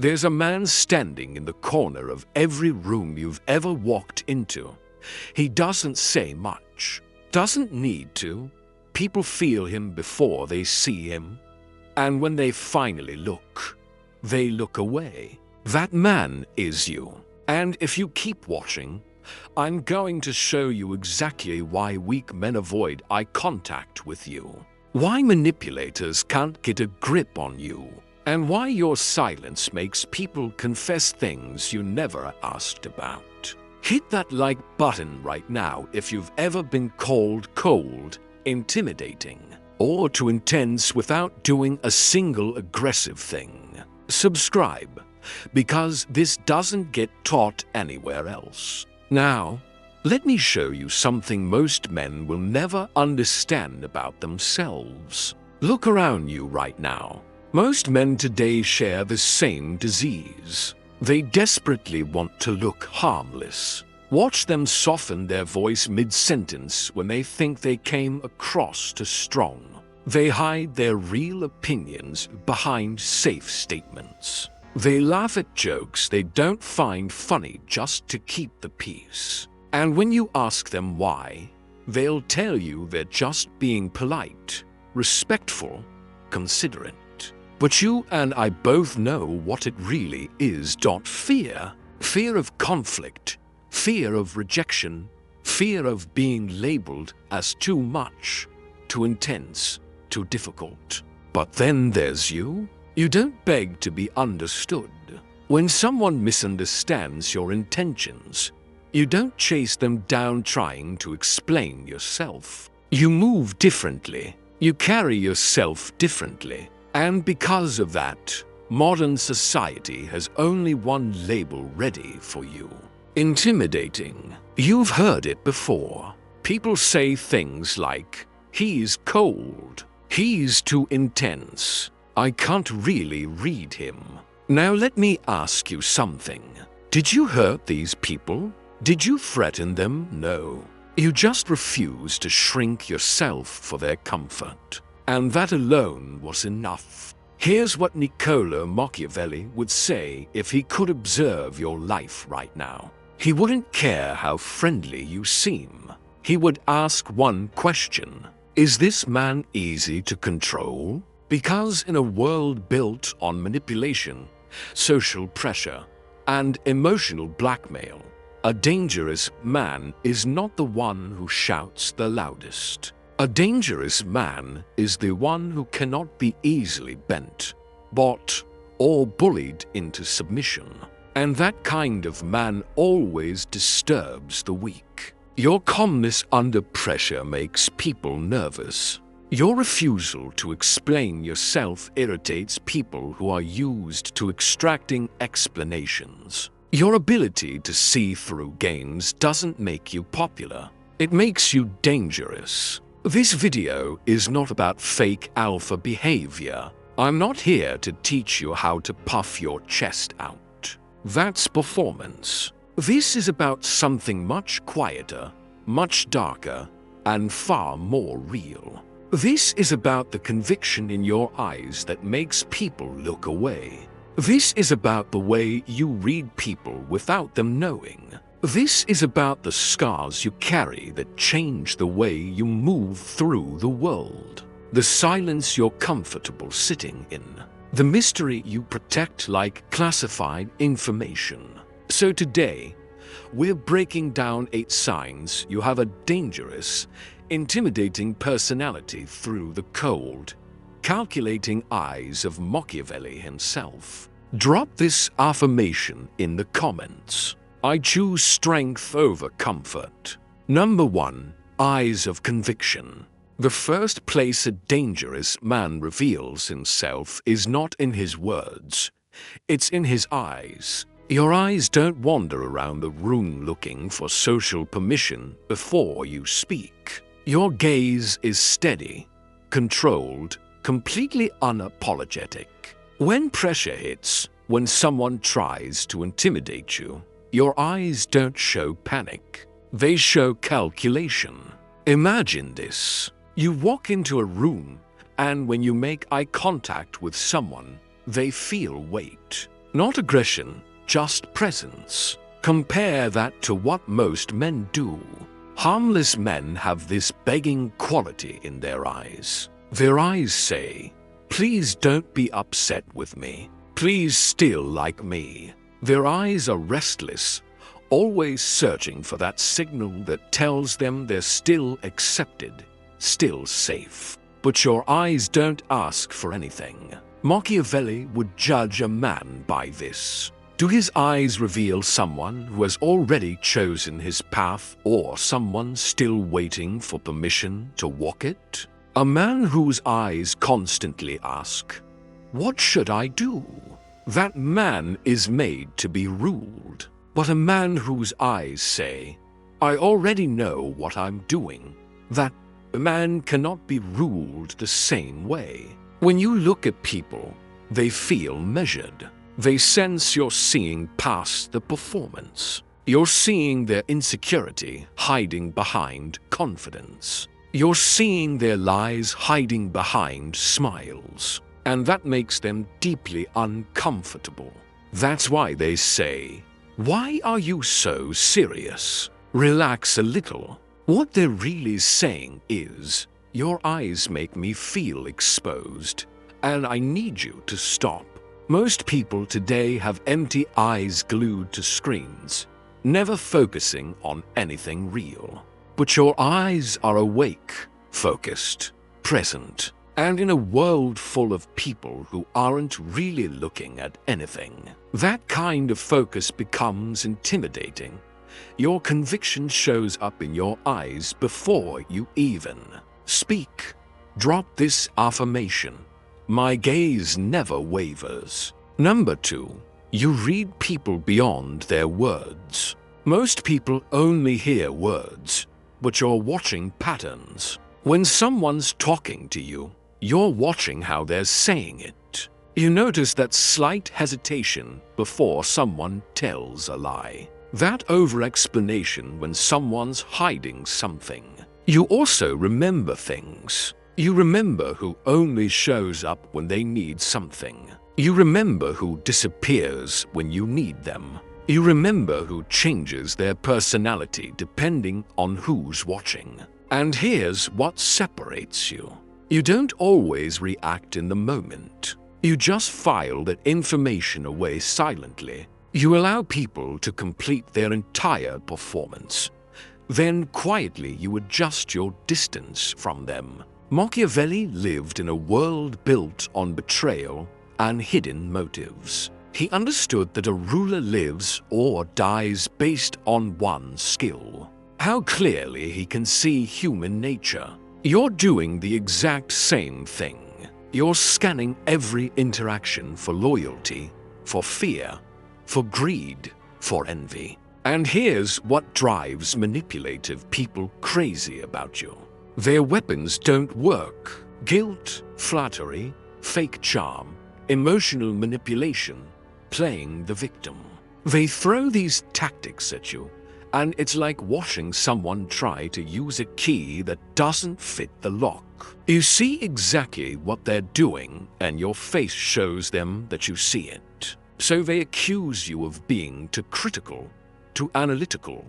There's a man standing in the corner of every room you've ever walked into. He doesn't say much, doesn't need to. People feel him before they see him. And when they finally look, they look away. That man is you. And if you keep watching, I'm going to show you exactly why weak men avoid eye contact with you, why manipulators can't get a grip on you, and why your silence makes people confess things you never asked about. Hit that like button right now if you've ever been called cold, intimidating, or too intense without doing a single aggressive thing. Subscribe, because this doesn't get taught anywhere else. Now, let me show you something most men will never understand about themselves. Look around you right now. Most men today share the same disease. They desperately want to look harmless. Watch them soften their voice mid-sentence when they think they came across too strong. They hide their real opinions behind safe statements. They laugh at jokes they don't find funny just to keep the peace. And when you ask them why, they'll tell you they're just being polite, respectful, considerate. But you and I both know what it really is. Fear. Fear of conflict, fear of rejection, fear of being labeled as too much, too intense, too difficult. But then there's you. You don't beg to be understood. When someone misunderstands your intentions, you don't chase them down trying to explain yourself. You move differently. You carry yourself differently. And because of that, modern society has only one label ready for you: intimidating. You've heard it before. People say things like, "He's cold," "He's too intense," "I can't really read him." Now let me ask you something. Did you hurt these people? Did you threaten them? No. You just refused to shrink yourself for their comfort. And that alone was enough. Here's what Niccolo Machiavelli would say if he could observe your life right now. He wouldn't care how friendly you seem. He would ask one question: is this man easy to control? Because in a world built on manipulation, social pressure, and emotional blackmail, a dangerous man is not the one who shouts the loudest. A dangerous man is the one who cannot be easily bent, bought, or bullied into submission. And that kind of man always disturbs the weak. Your calmness under pressure makes people nervous. Your refusal to explain yourself irritates people who are used to extracting explanations. Your ability to see through games doesn't make you popular. It makes you dangerous. This video is not about fake alpha behavior. I'm not here to teach you how to puff your chest out. That's performance. This is about something much quieter, much darker, and far more real. This is about the conviction in your eyes that makes people look away. This is about the way you read people without them knowing. This is about the scars you carry that change the way you move through the world. The silence you're comfortable sitting in. The mystery you protect like classified information. So today, we're breaking down 8 signs you have a dangerous, intimidating personality through the cold, calculating eyes of Machiavelli himself. Drop this affirmation in the comments. I choose strength over comfort. Number 1. Eyes of conviction. The first place a dangerous man reveals himself is not in his words. It's in his eyes. Your eyes don't wander around the room looking for social permission before you speak. Your gaze is steady, controlled, completely unapologetic. When pressure hits, when someone tries to intimidate you, your eyes don't show panic. They show calculation. Imagine this. You walk into a room, and when you make eye contact with someone, they feel weight. Not aggression, just presence. Compare that to what most men do. Harmless men have this begging quality in their eyes. Their eyes say, "Please don't be upset with me. Please still like me." Their eyes are restless, always searching for that signal that tells them they're still accepted, still safe. But your eyes don't ask for anything. Machiavelli would judge a man by this. Do his eyes reveal someone who has already chosen his path or someone still waiting for permission to walk it? A man whose eyes constantly ask, "What should I do?" That man is made to be ruled. But a man whose eyes say, "I already know what I'm doing," that man cannot be ruled the same way. When you look at people, they feel measured. They sense you're seeing past the performance. You're seeing their insecurity hiding behind confidence. You're seeing their lies hiding behind smiles. And that makes them deeply uncomfortable. That's why they say, "Why are you so serious? Relax a little." What they're really saying is, "Your eyes make me feel exposed, and I need you to stop." Most people today have empty eyes glued to screens, never focusing on anything real. But your eyes are awake, focused, present, and in a world full of people who aren't really looking at anything. That kind of focus becomes intimidating. Your conviction shows up in your eyes before you even speak. Drop this affirmation. My gaze never wavers. Number 2, you read people beyond their words. Most people only hear words, but you're watching patterns. When someone's talking to you, you're watching how they're saying it. You notice that slight hesitation before someone tells a lie. That over-explanation when someone's hiding something. You also remember things. You remember who only shows up when they need something. You remember who disappears when you need them. You remember who changes their personality depending on who's watching. And here's what separates you. You don't always react in the moment. You just file that information away silently. You allow people to complete their entire performance. Then quietly you adjust your distance from them. Machiavelli lived in a world built on betrayal and hidden motives. He understood that a ruler lives or dies based on one skill. How clearly he can see human nature. You're doing the exact same thing. You're scanning every interaction for loyalty, for fear, for greed, for envy. And here's what drives manipulative people crazy about you. Their weapons don't work. Guilt, flattery, fake charm, emotional manipulation, playing the victim. They throw these tactics at you, and it's like watching someone try to use a key that doesn't fit the lock. You see exactly what they're doing, and your face shows them that you see it. So they accuse you of being too critical, too analytical,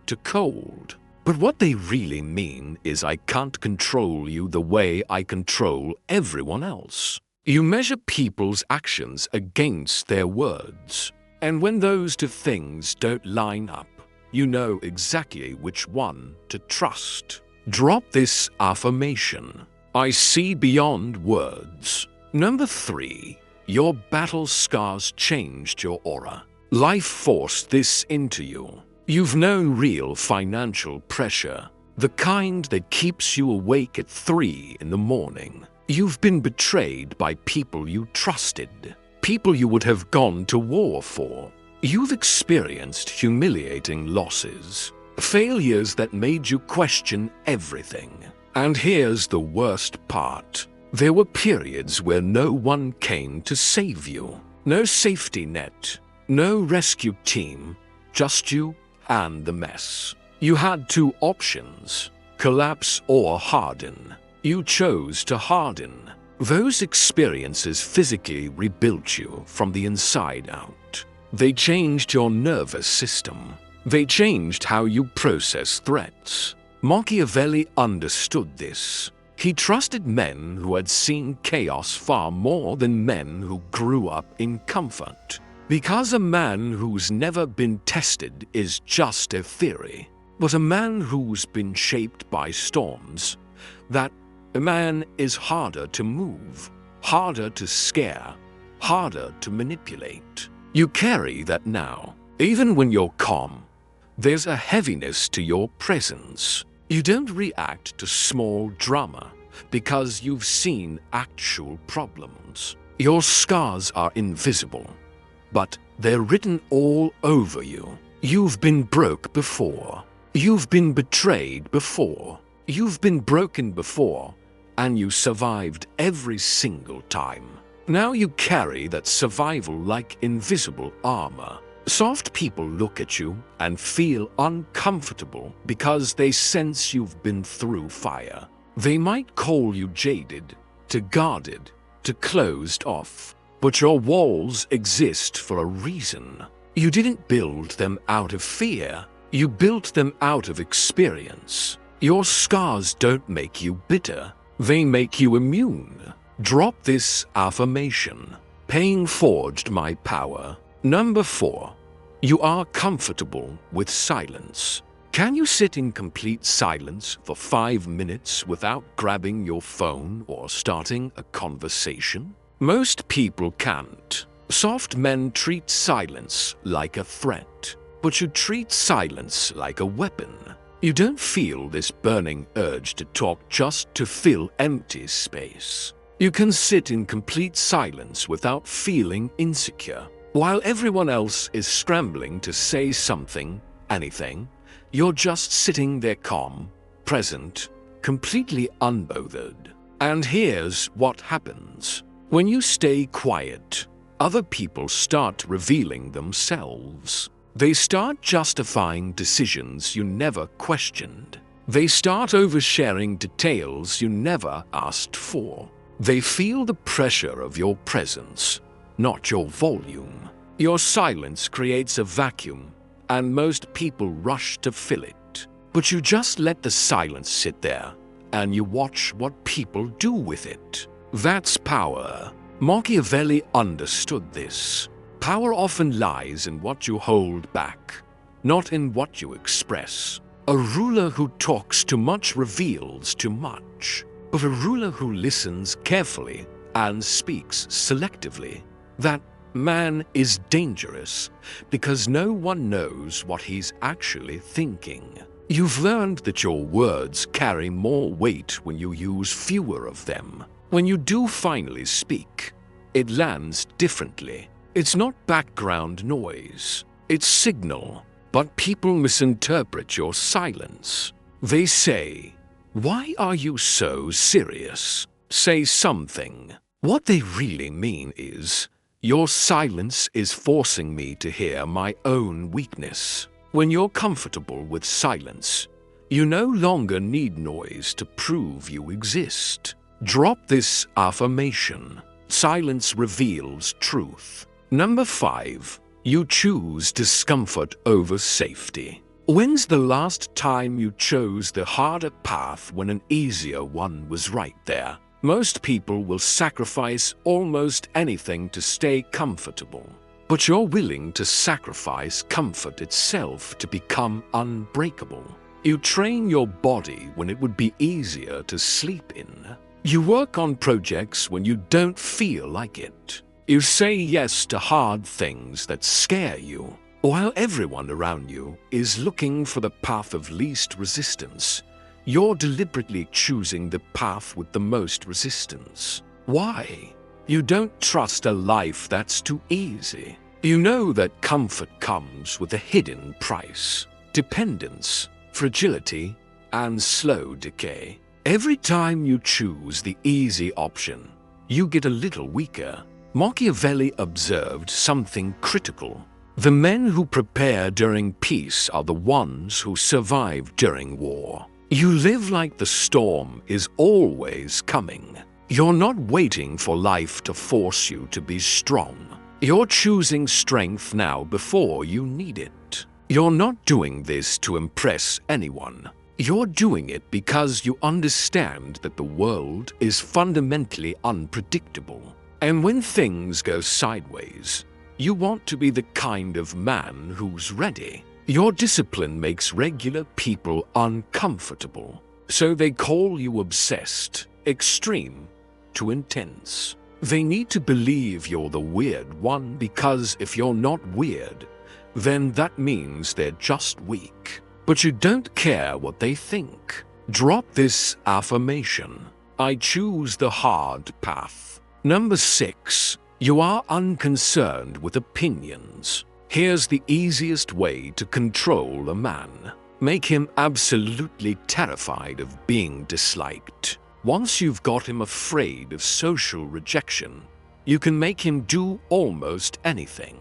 too cold. But what they really mean is, I can't control you the way I control everyone else. You measure people's actions against their words. And when those two things don't line up, you know exactly which one to trust. Drop this affirmation. I see beyond words. Number 3, your battle scars changed your aura. Life forced this into you. You've known real financial pressure, the kind that keeps you awake at 3 in the morning. You've been betrayed by people you trusted, people you would have gone to war for. You've experienced humiliating losses, failures that made you question everything. And here's the worst part. There were periods where no one came to save you. No safety net, no rescue team, just you and the mess. You had 2 options, collapse or harden. You chose to harden. Those experiences physically rebuilt you from the inside out. They changed your nervous system. They changed how you process threats. Machiavelli understood this. He trusted men who had seen chaos far more than men who grew up in comfort. Because a man who's never been tested is just a theory, but a man who's been shaped by storms, that a man is harder to move, harder to scare, harder to manipulate. You carry that now. Even when you're calm, there's a heaviness to your presence. You don't react to small drama because you've seen actual problems. Your scars are invisible, but they're written all over you. You've been broke before. You've been betrayed before. You've been broken before, and you survived every single time. Now you carry that survival like invisible armor. Soft people look at you and feel uncomfortable because they sense you've been through fire. They might call you jaded, to guarded, to closed off, but your walls exist for a reason. You didn't build them out of fear. You built them out of experience. Your scars don't make you bitter. They make you immune. Drop this affirmation. Pain forged my power. Number 4. You are comfortable with silence. Can you sit in complete silence for 5 minutes without grabbing your phone or starting a conversation? Most people can't. Soft men treat silence like a threat, but you treat silence like a weapon. You don't feel this burning urge to talk just to fill empty space. You can sit in complete silence without feeling insecure. While everyone else is scrambling to say something, anything, you're just sitting there calm, present, completely unbothered. And here's what happens. When you stay quiet, other people start revealing themselves. They start justifying decisions you never questioned. They start oversharing details you never asked for. They feel the pressure of your presence, not your volume. Your silence creates a vacuum, and most people rush to fill it. But you just let the silence sit there, and you watch what people do with it. That's power. Machiavelli understood this. Power often lies in what you hold back, not in what you express. A ruler who talks too much reveals too much, but a ruler who listens carefully and speaks selectively, that man is dangerous because no one knows what he's actually thinking. You've learned that your words carry more weight when you use fewer of them. When you do finally speak, it lands differently. It's not background noise, it's signal. But people misinterpret your silence. They say, "Why are you so serious? Say something." What they really mean is, "Your silence is forcing me to hear my own weakness." When you're comfortable with silence, you no longer need noise to prove you exist. Drop this affirmation. Silence reveals truth. Number 5. You choose discomfort over safety. When's the last time you chose the harder path when an easier one was right there? Most people will sacrifice almost anything to stay comfortable. But you're willing to sacrifice comfort itself to become unbreakable. You train your body when it would be easier to sleep in. You work on projects when you don't feel like it. You say yes to hard things that scare you. While everyone around you is looking for the path of least resistance, you're deliberately choosing the path with the most resistance. Why? You don't trust a life that's too easy. You know that comfort comes with a hidden price: dependence, fragility, and slow decay. Every time you choose the easy option, you get a little weaker. Machiavelli observed something critical. The men who prepare during peace are the ones who survive during war. You live like the storm is always coming. You're not waiting for life to force you to be strong. You're choosing strength now before you need it. You're not doing this to impress anyone. You're doing it because you understand that the world is fundamentally unpredictable. And when things go sideways, you want to be the kind of man who's ready. Your discipline makes regular people uncomfortable, so they call you obsessed, extreme, too intense. They need to believe you're the weird one because if you're not weird, then that means they're just weak. But you don't care what they think. Drop this affirmation. I choose the hard path. Number 6. You are unconcerned with opinions. Here's the easiest way to control a man. Make him absolutely terrified of being disliked. Once you've got him afraid of social rejection, you can make him do almost anything.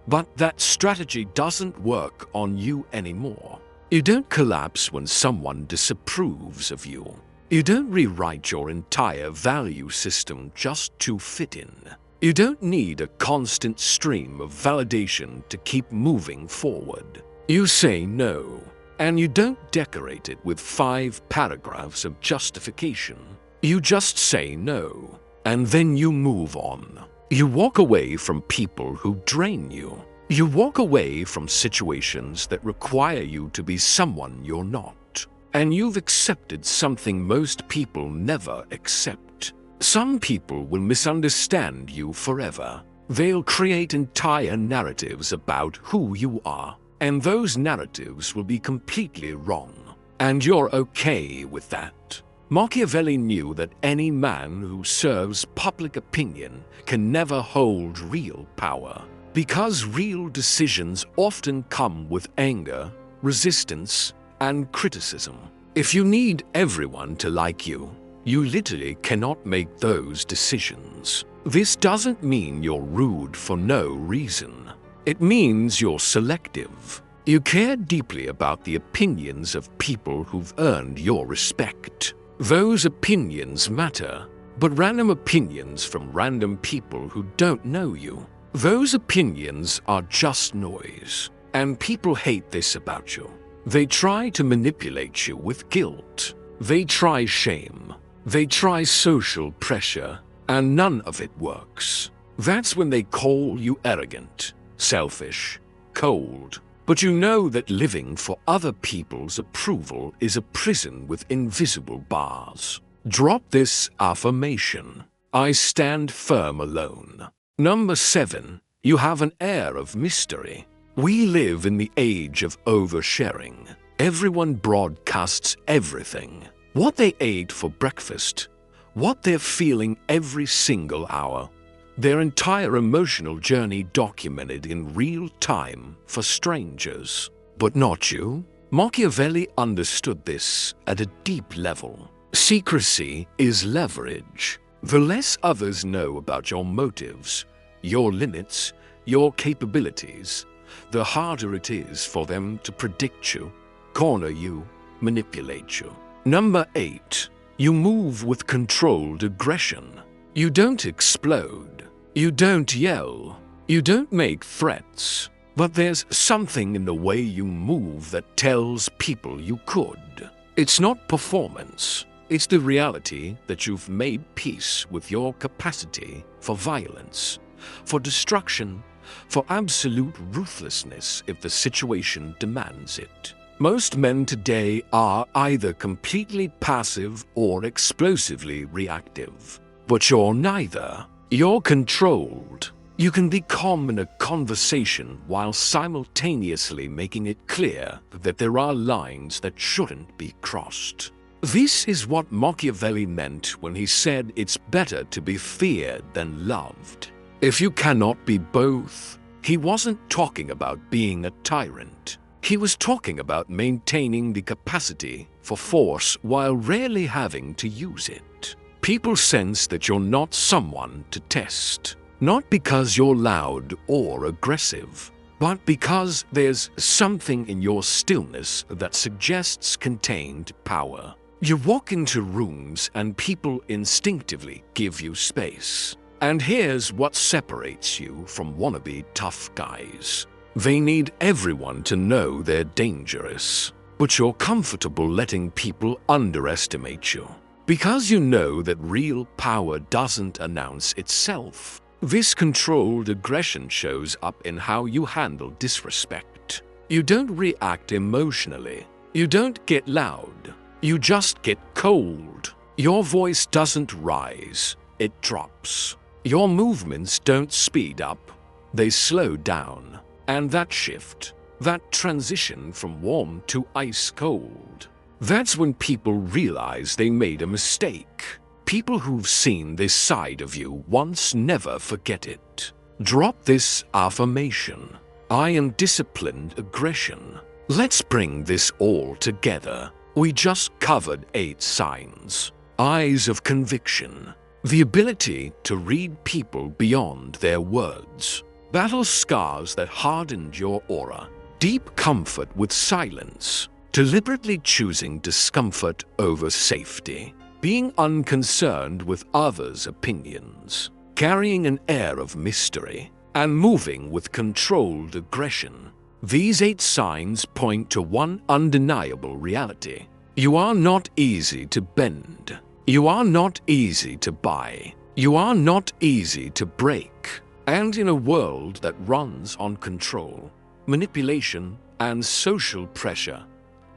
But that strategy doesn't work on you anymore. You don't collapse when someone disapproves of you. You don't rewrite your entire value system just to fit in. You don't need a constant stream of validation to keep moving forward. You say no, and you don't decorate it with 5 paragraphs of justification. You just say no, and then you move on. You walk away from people who drain you. You walk away from situations that require you to be someone you're not. And you've accepted something most people never accept. Some people will misunderstand you forever. They'll create entire narratives about who you are, and those narratives will be completely wrong. And you're okay with that. Machiavelli knew that any man who serves public opinion can never hold real power, because real decisions often come with anger, resistance, and criticism. If you need everyone to like you, you literally cannot make those decisions. This doesn't mean you're rude for no reason. It means you're selective. You care deeply about the opinions of people who've earned your respect. Those opinions matter, but random opinions from random people who don't know you, those opinions are just noise. And people hate this about you. They try to manipulate you with guilt. They try shame. They try social pressure, and none of it works. That's when they call you arrogant, selfish, cold. But you know that living for other people's approval is a prison with invisible bars. Drop this affirmation. I stand firm alone. Number 7. You have an air of mystery. We live in the age of oversharing. Everyone broadcasts everything. What they ate for breakfast, what they're feeling every single hour, their entire emotional journey documented in real time for strangers. But not you. Machiavelli understood this at a deep level. Secrecy is leverage. The less others know about your motives, your limits, your capabilities, the harder it is for them to predict you, corner you, manipulate you. Number 8. You move with controlled aggression. You don't explode. You don't yell. You don't make threats. But there's something in the way you move that tells people you could. It's not performance. It's the reality that you've made peace with your capacity for violence, for destruction, for absolute ruthlessness if the situation demands it. Most men today are either completely passive or explosively reactive. But you're neither. You're controlled. You can be calm in a conversation while simultaneously making it clear that there are lines that shouldn't be crossed. This is what Machiavelli meant when he said it's better to be feared than loved. If you cannot be both, he wasn't talking about being a tyrant. He was talking about maintaining the capacity for force while rarely having to use it. People sense that you're not someone to test, not because you're loud or aggressive, but because there's something in your stillness that suggests contained power. You walk into rooms and people instinctively give you space. And here's what separates you from wannabe tough guys. They need everyone to know they're dangerous, but you're comfortable letting people underestimate you. Because you know that real power doesn't announce itself. This controlled aggression shows up in how you handle disrespect. You don't react emotionally. You don't get loud. You just get cold. Your voice doesn't rise. It drops. Your movements don't speed up. They slow down. And that shift, that transition from warm to ice cold, that's when people realize they made a mistake. People who've seen this side of you once never forget it. Drop this affirmation. I am disciplined aggression. Let's bring this all together. We just covered 8 signs. Eyes of conviction. The ability to read people beyond their words. Battle scars that hardened your aura. Deep comfort with silence. Deliberately choosing discomfort over safety. Being unconcerned with others' opinions. Carrying an air of mystery. And moving with controlled aggression. These 8 signs point to one undeniable reality. You are not easy to bend. You are not easy to buy. You are not easy to break. And in a world that runs on control, manipulation, and social pressure,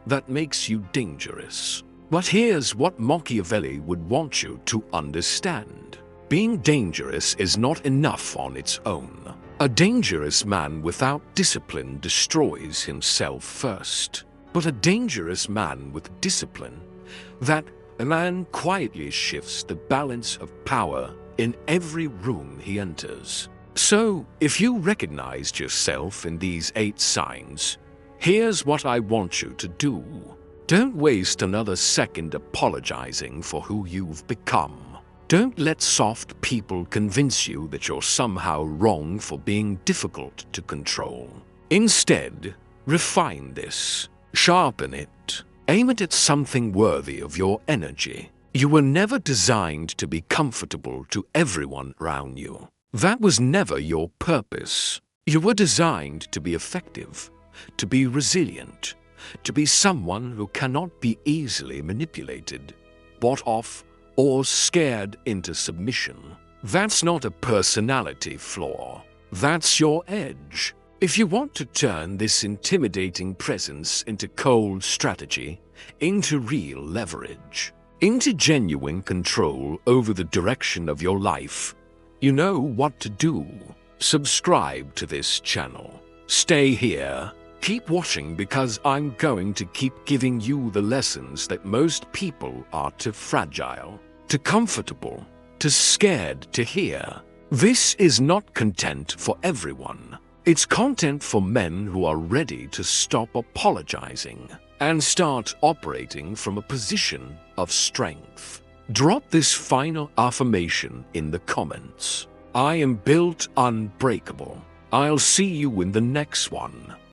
that makes you dangerous. But here's what Machiavelli would want you to understand. Being dangerous is not enough on its own. A dangerous man without discipline destroys himself first. But a dangerous man with discipline, that a man quietly shifts the balance of power in every room he enters. So, if you recognized yourself in these 8 signs, here's what I want you to do. Don't waste another second apologizing for who you've become. Don't let soft people convince you that you're somehow wrong for being difficult to control. Instead, refine this. Sharpen it. Aim it at something worthy of your energy. You were never designed to be comfortable to everyone around you. That was never your purpose. You were designed to be effective, to be resilient, to be someone who cannot be easily manipulated, bought off, or scared into submission. That's not a personality flaw. That's your edge. If you want to turn this intimidating presence into cold strategy, into real leverage, into genuine control over the direction of your life, you know what to do. Subscribe to this channel. Stay here. Keep watching because I'm going to keep giving you the lessons that most people are too fragile, too comfortable, too scared to hear. This is not content for everyone. It's content for men who are ready to stop apologizing and start operating from a position of strength. Drop this final affirmation in the comments. I am built unbreakable. I'll see you in the next one.